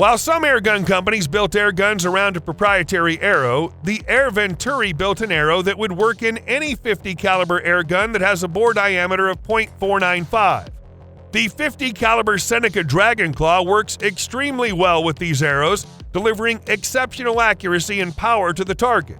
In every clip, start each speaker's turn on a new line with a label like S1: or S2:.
S1: While some airgun companies built airguns around a proprietary arrow, the Air Venturi built an arrow that would work in any 50 caliber airgun that has a bore diameter of .495. The 50 caliber Seneca Dragon Claw works extremely well with these arrows, delivering exceptional accuracy and power to the target.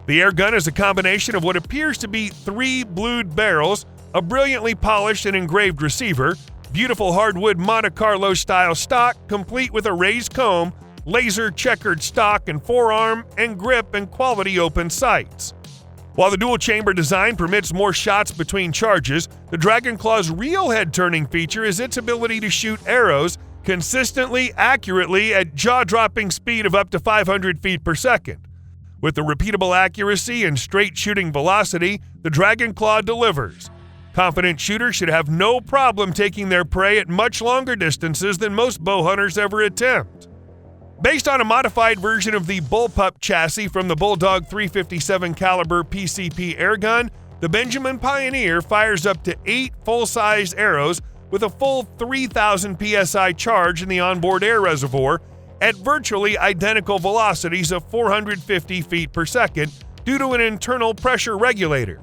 S1: The airgun is a combination of what appears to be 3 blued barrels, a brilliantly polished and engraved receiver, beautiful hardwood Monte Carlo style stock complete with a raised comb, laser checkered stock and forearm, and grip and quality open sights. While the dual chamber design permits more shots between charges, the Dragon Claw's real head turning feature is its ability to shoot arrows consistently, accurately at jaw-dropping speed of up to 500 feet per second. With the repeatable accuracy and straight shooting velocity, the Dragon Claw delivers. Confident shooters should have no problem taking their prey at much longer distances than most bow hunters ever attempt. Based on a modified version of the bullpup chassis from the Bulldog 357 caliber PCP airgun, the Benjamin Pioneer fires up to 8 full-size arrows with a full 3,000 psi charge in the onboard air reservoir at virtually identical velocities of 450 feet per second due to an internal pressure regulator.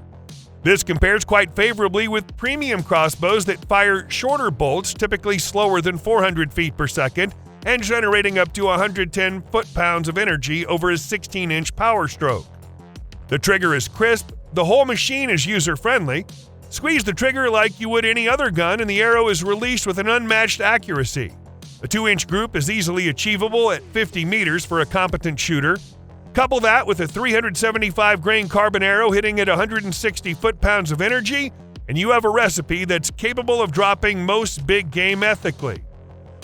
S1: This compares quite favorably with premium crossbows that fire shorter bolts, typically slower than 400 feet per second, and generating up to 110 foot-pounds of energy over a 16-inch power stroke. The trigger is crisp, the whole machine is user-friendly. Squeeze the trigger like you would any other gun and the arrow is released with an unmatched accuracy. A 2-inch group is easily achievable at 50 meters for a competent shooter. Couple that with a 375 grain carbon arrow hitting at 160 foot-pounds of energy, and you have a recipe that's capable of dropping most big game ethically.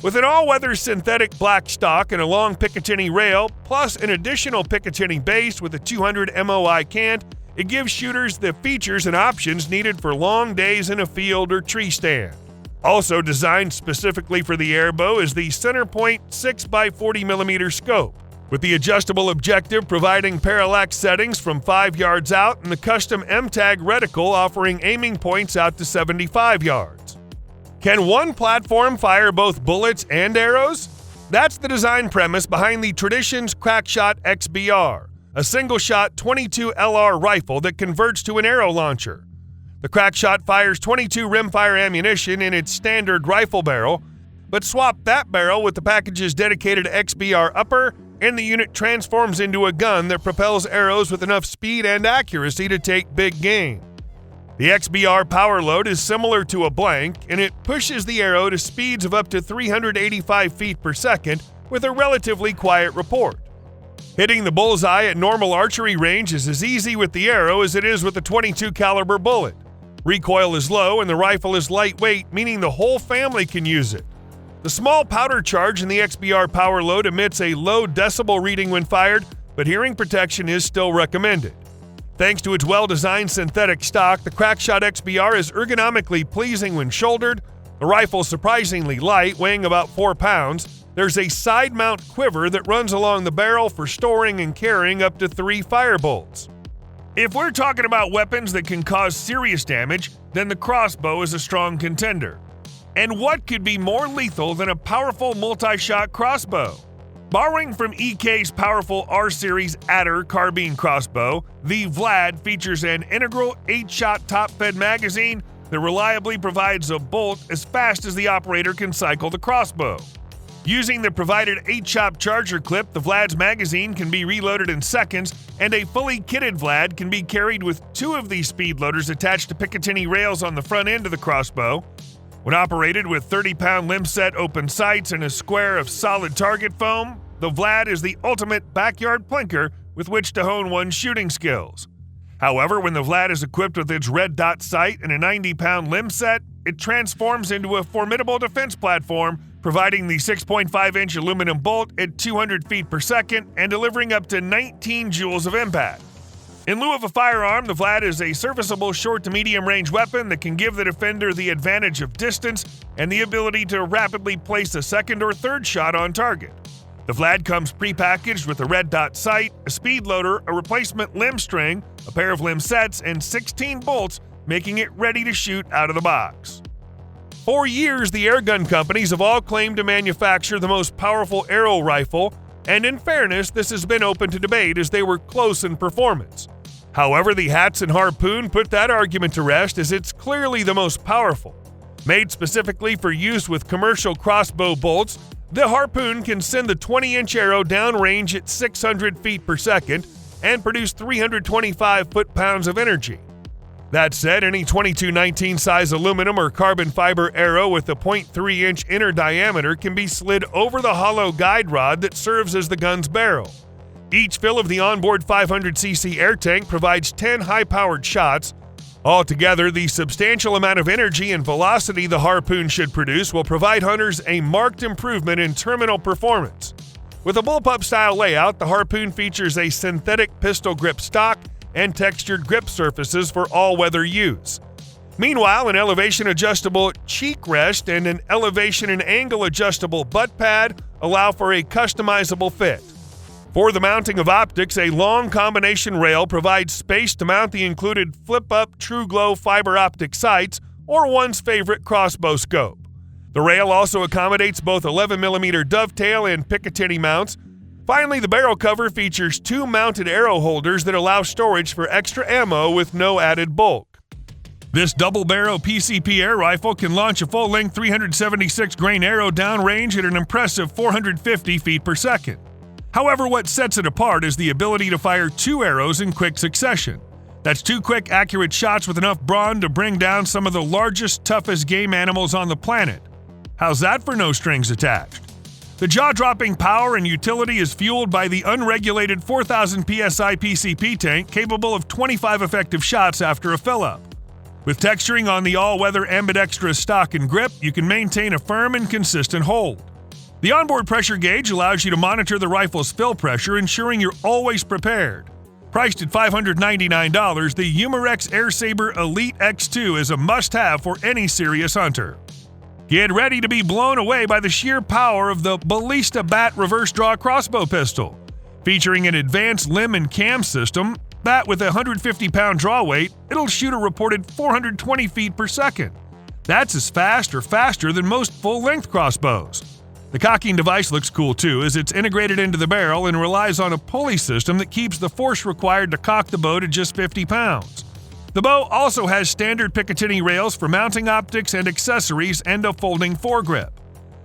S1: With an all-weather synthetic black stock and a long Picatinny rail, plus an additional Picatinny base with a 200 MOI cant, it gives shooters the features and options needed for long days in a field or tree stand. Also designed specifically for the airbow is the Centerpoint 6x40mm scope, with the adjustable objective providing parallax settings from 5 yards out and the custom M-Tag reticle offering aiming points out to 75 yards. Can one platform fire both bullets and arrows? That's the design premise behind the Traditions Crackshot XBR, a single-shot 22 LR rifle that converts to an arrow launcher. The Crackshot fires 22 rimfire ammunition in its standard rifle barrel, but swap that barrel with the package's dedicated XBR upper, and the unit transforms into a gun that propels arrows with enough speed and accuracy to take big game. The XBR power load is similar to a blank, and it pushes the arrow to speeds of up to 385 feet per second with a relatively quiet report. Hitting the bullseye at normal archery range is as easy with the arrow as it is with a .22 caliber bullet. Recoil is low and the rifle is lightweight, meaning the whole family can use it. The small powder charge in the XBR power load emits a low decibel reading when fired, but hearing protection is still recommended. Thanks to its well-designed synthetic stock, the Crackshot XBR is ergonomically pleasing when shouldered. The rifle is surprisingly light, weighing about 4 pounds. There's a side mount quiver that runs along the barrel for storing and carrying up to 3 firebolts. If we're talking about weapons that can cause serious damage, then the crossbow is a strong contender. And what could be more lethal than a powerful multi-shot crossbow? Borrowing from EK's powerful R-Series Adder carbine crossbow, the Vlad features an integral 8-shot top-fed magazine that reliably provides a bolt as fast as the operator can cycle the crossbow. Using the provided 8-shot charger clip, the Vlad's magazine can be reloaded in seconds, and a fully kitted Vlad can be carried with 2 of these speed loaders attached to Picatinny rails on the front end of the crossbow. When operated with 30-pound limb-set open sights and a square of solid target foam, the Vlad is the ultimate backyard plinker with which to hone one's shooting skills. However, when the Vlad is equipped with its red dot sight and a 90-pound limb set, it transforms into a formidable defense platform, providing the 6.5-inch aluminum bolt at 200 feet per second and delivering up to 19 joules of impact. In lieu of a firearm, the Vlad is a serviceable short to medium-range weapon that can give the defender the advantage of distance and the ability to rapidly place a second or third shot on target. The Vlad comes prepackaged with a red dot sight, a speed loader, a replacement limb string, a pair of limb sets, and 16 bolts, making it ready to shoot out of the box. For years, the airgun companies have all claimed to manufacture the most powerful arrow rifle, and in fairness, this has been open to debate as they were close in performance. However, the Hatsan harpoon put that argument to rest as it's clearly the most powerful. Made specifically for use with commercial crossbow bolts, the harpoon can send the 20-inch arrow downrange at 600 feet per second and produce 325 foot-pounds of energy. That said, any 22-19 size aluminum or carbon fiber arrow with a 0.3-inch inner diameter can be slid over the hollow guide rod that serves as the gun's barrel. Each fill of the onboard 500cc air tank provides 10 high-powered shots. Altogether, the substantial amount of energy and velocity the harpoon should produce will provide hunters a marked improvement in terminal performance. With a bullpup-style layout, the harpoon features a synthetic pistol grip stock and textured grip surfaces for all-weather use. Meanwhile, an elevation-adjustable cheek rest and an elevation and angle-adjustable butt pad allow for a customizable fit. For the mounting of optics, a long combination rail provides space to mount the included flip-up True Glow fiber optic sights or one's favorite crossbow scope. The rail also accommodates both 11mm dovetail and Picatinny mounts. Finally, the barrel cover features two mounted arrow holders that allow storage for extra ammo with no added bulk. This double-barrel PCP air rifle can launch a full-length 376-grain arrow downrange at an impressive 450 feet per second. However, what sets it apart is the ability to fire two arrows in quick succession. That's two quick, accurate shots with enough brawn to bring down some of the largest, toughest game animals on the planet. How's that for no strings attached? The jaw-dropping power and utility is fueled by the unregulated 4,000 psi PCP tank capable of 25 effective shots after a fill-up. With texturing on the all-weather ambidextrous stock and grip, you can maintain a firm and consistent hold. The onboard pressure gauge allows you to monitor the rifle's fill pressure, ensuring you're always prepared. Priced at $599, the Umarex airsaber Elite X2 is a must-have for any serious hunter. Get ready to be blown away by the sheer power of the Ballista Bat reverse draw crossbow pistol. Featuring an advanced limb and cam system, that with a 150-pound draw weight, it'll shoot a reported 420 feet per second. That's as fast or faster than most full-length crossbows. The cocking device looks cool too, as it's integrated into the barrel and relies on a pulley system that keeps the force required to cock the bow to just 50 pounds. The bow also has standard Picatinny rails for mounting optics and accessories and a folding foregrip.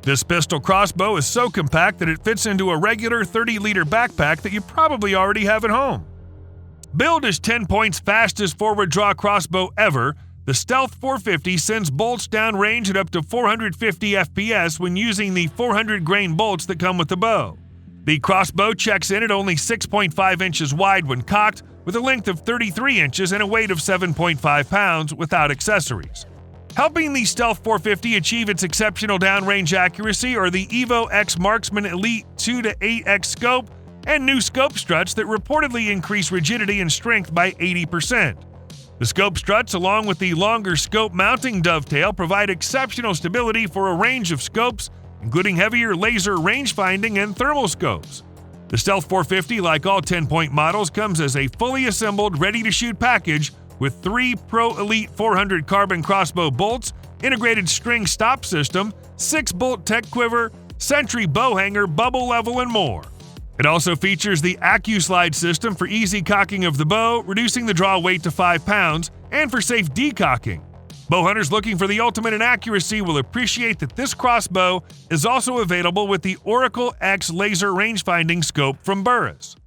S1: This pistol crossbow is so compact that it fits into a regular 30-liter backpack that you probably already have at home. Billed as 10 points fastest forward draw crossbow ever, the Stealth 450 sends bolts downrange at up to 450 FPS when using the 400-grain bolts that come with the bow. The crossbow checks in at only 6.5 inches wide when cocked, with a length of 33 inches and a weight of 7.5 pounds without accessories. Helping the Stealth 450 achieve its exceptional downrange accuracy are the Evo X Marksman Elite 2-8X scope and new scope struts that reportedly increase rigidity and strength by 80%. The scope struts, along with the longer scope mounting dovetail, provide exceptional stability for a range of scopes, including heavier laser range-finding and thermal scopes. The Stealth 450, like all 10-point models, comes as a fully assembled, ready-to-shoot package with 3 Pro Elite 400 carbon crossbow bolts, integrated string stop system, 6-bolt tech quiver, Sentry bow hanger, bubble level, and more. It also features the AccuSlide system for easy cocking of the bow, reducing the draw weight to 5 pounds, and for safe decocking. Bow hunters looking for the ultimate in accuracy will appreciate that this crossbow is also available with the Oracle X laser rangefinding scope from Burris.